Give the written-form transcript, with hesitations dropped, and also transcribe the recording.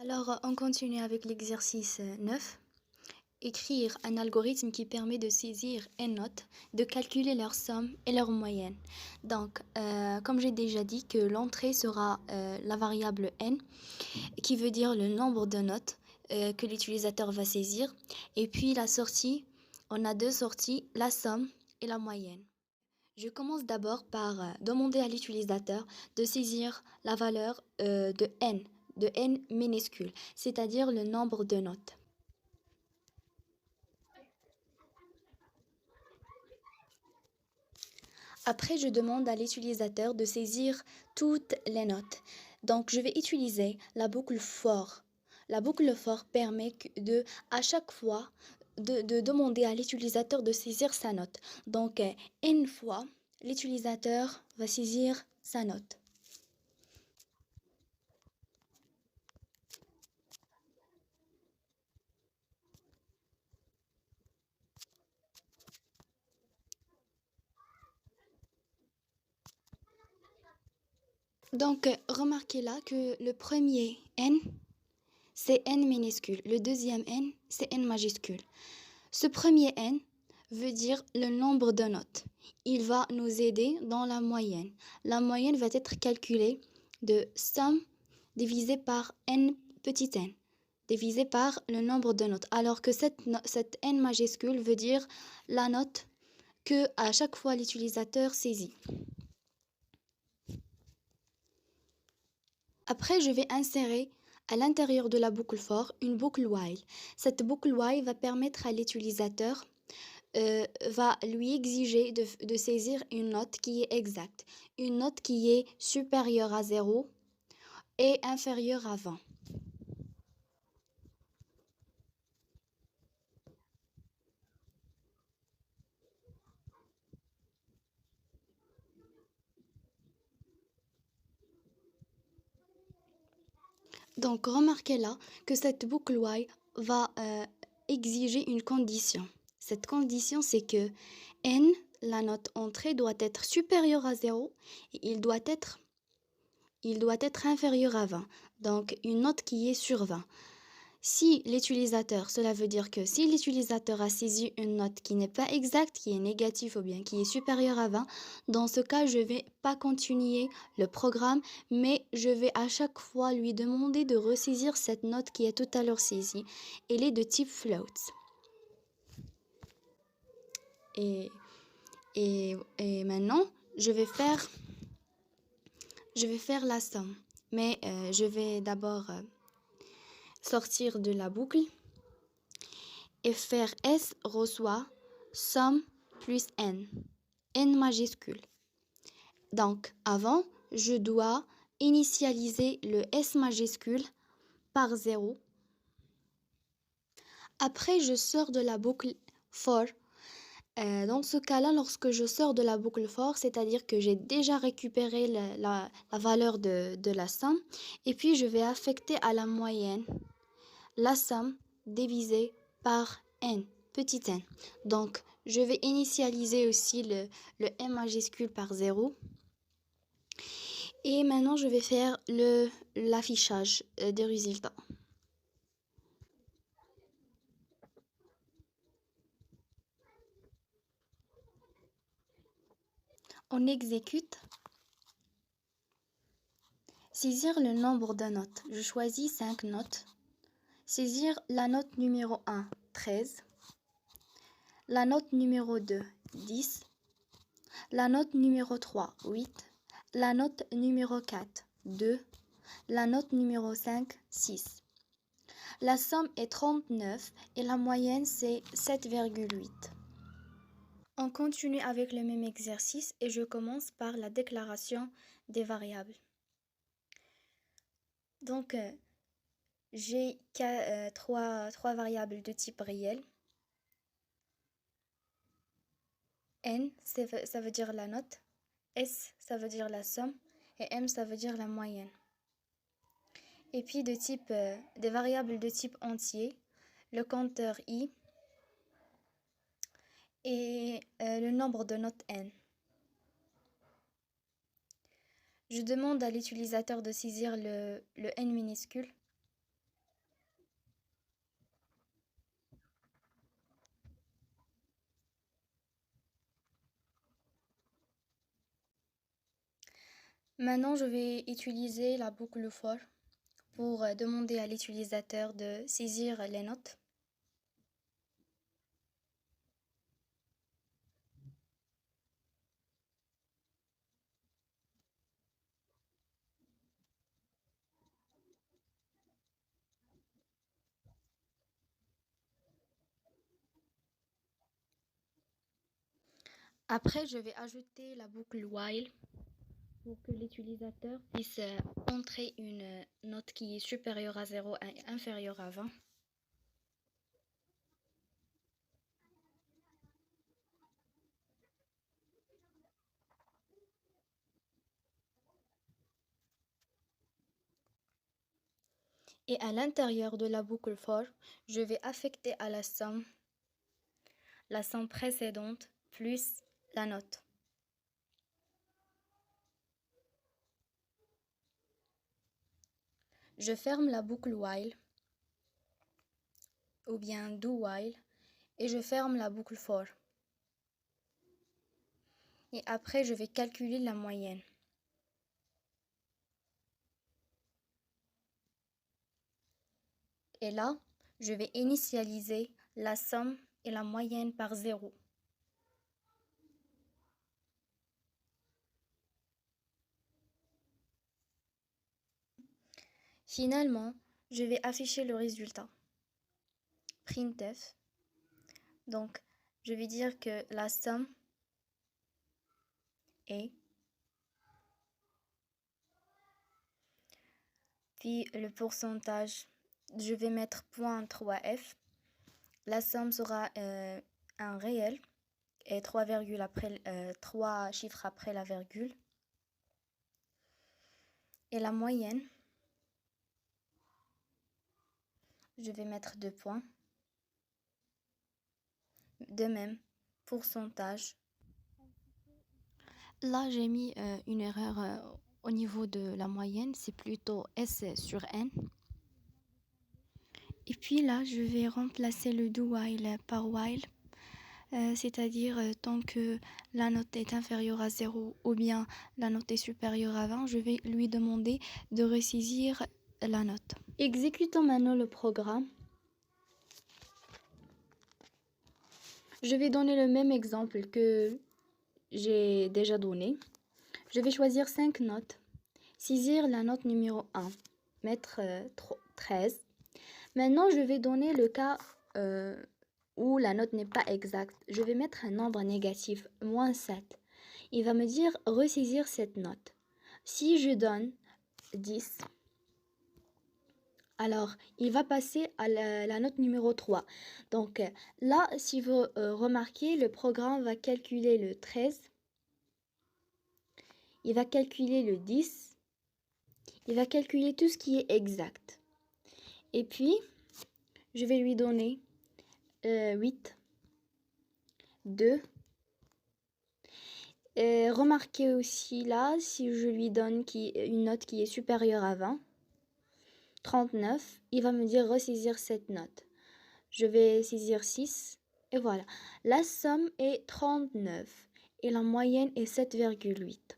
Alors, on continue avec l'exercice 9. Écrire un algorithme qui permet de saisir n notes, de calculer leur somme et leur moyenne. Donc, comme j'ai déjà dit, que l'entrée sera la variable n, qui veut dire le nombre de notes que l'utilisateur va saisir. Et puis la sortie, on a deux sorties, la somme et la moyenne. Je commence d'abord par demander à l'utilisateur de saisir la valeur de n minuscule, c'est-à-dire le nombre de notes. Après, je demande à l'utilisateur de saisir toutes les notes. Donc, je vais utiliser la boucle for. La boucle for permet à chaque fois, de demander à l'utilisateur de saisir sa note. Donc, une fois, l'utilisateur va saisir sa note. Donc, remarquez là que le premier n, c'est n minuscule. Le deuxième n, c'est n majuscule. Ce premier n veut dire le nombre de notes. Il va nous aider dans la moyenne. La moyenne va être calculée de somme divisé par n petit n, divisé par le nombre de notes. Alors que cette n majuscule veut dire la note que à chaque fois l'utilisateur saisit. Après, je vais insérer à l'intérieur de la boucle for une boucle while. Cette boucle while va permettre à l'utilisateur, va lui exiger de saisir une note qui est exacte, une note qui est supérieure à 0 et inférieure à 20. Donc, remarquez là que cette boucle while va exiger une condition. Cette condition, c'est que n, la note entrée, doit être supérieure à 0 et il doit être inférieur à 20. Donc, une note qui est sur 20. Si l'utilisateur, cela veut dire que si l'utilisateur a saisi une note qui n'est pas exacte, qui est négative ou bien qui est supérieure à 20, dans ce cas, je ne vais pas continuer le programme, mais je vais à chaque fois lui demander de ressaisir cette note qui est tout à l'heure saisie. Elle est de type float. Et maintenant, je vais faire la somme. Mais je vais d'abord sortir de la boucle et faire S reçoit somme plus n majuscule. Donc, avant, je dois initialiser le S majuscule par 0. Après, je sors de la boucle for. Dans ce cas-là, lorsque je sors de la boucle for, c'est-à-dire que j'ai déjà récupéré la valeur de la somme, et puis je vais affecter à la moyenne la somme divisée par n, petit n. Donc, je vais initialiser aussi le n majuscule par 0. Et maintenant, je vais faire l'affichage des résultats. On exécute. Saisir le nombre de notes. Je choisis 5 notes. Saisir la note numéro 1, 13. La note numéro 2, 10. La note numéro 3, 8. La note numéro 4, 2. La note numéro 5, 6. La somme est 39 et la moyenne c'est 7,8. On continue avec le même exercice et je commence par la déclaration des variables. Donc, j'ai trois variables de type réel. N, ça veut dire la note. S, ça veut dire la somme. Et M, ça veut dire la moyenne. Et puis, des variables de type entier, le compteur I et le nombre de notes N. Je demande à l'utilisateur de saisir le N minuscule. Maintenant, je vais utiliser la boucle for pour demander à l'utilisateur de saisir les notes. Après, je vais ajouter la boucle while pour que l'utilisateur puisse entrer une note qui est supérieure à 0 et inférieure à 20. Et à l'intérieur de la boucle for, je vais affecter à la somme précédente plus la note. Je ferme la boucle while ou bien do while et je ferme la boucle for. Et après, je vais calculer la moyenne. Et là, je vais initialiser la somme et la moyenne par 0. Finalement, je vais afficher le résultat. Printf. Donc, je vais dire que la somme est, puis le pourcentage, je vais mettre 0.3f. La somme sera un réel et 3 chiffres après la virgule. Et la moyenne, je vais mettre 2 points. De même, pourcentage. Là, j'ai mis une erreur au niveau de la moyenne, c'est plutôt S sur N. Et puis là, je vais remplacer le do while par while, c'est-à-dire tant que la note est inférieure à 0 ou bien la note est supérieure à 20, je vais lui demander de ressaisir la note. Exécutons maintenant le programme. Je vais donner le même exemple que j'ai déjà donné. Je vais choisir 5 notes. Saisir la note numéro 1, mettre 13. Maintenant, je vais donner le cas où la note n'est pas exacte. Je vais mettre un nombre négatif, -7. Il va me dire ressaisir cette note. Si je donne 10, alors il va passer à la note numéro 3. Donc là, si vous remarquez, le programme va calculer le 13. Il va calculer le 10. Il va calculer tout ce qui est exact. Et puis, je vais lui donner 8, 2. Remarquez aussi là, si je lui donne une note qui est supérieure à 20, 39, il va me dire ressaisir cette note. Je vais saisir 6 et voilà. La somme est 39 et la moyenne est 7,8.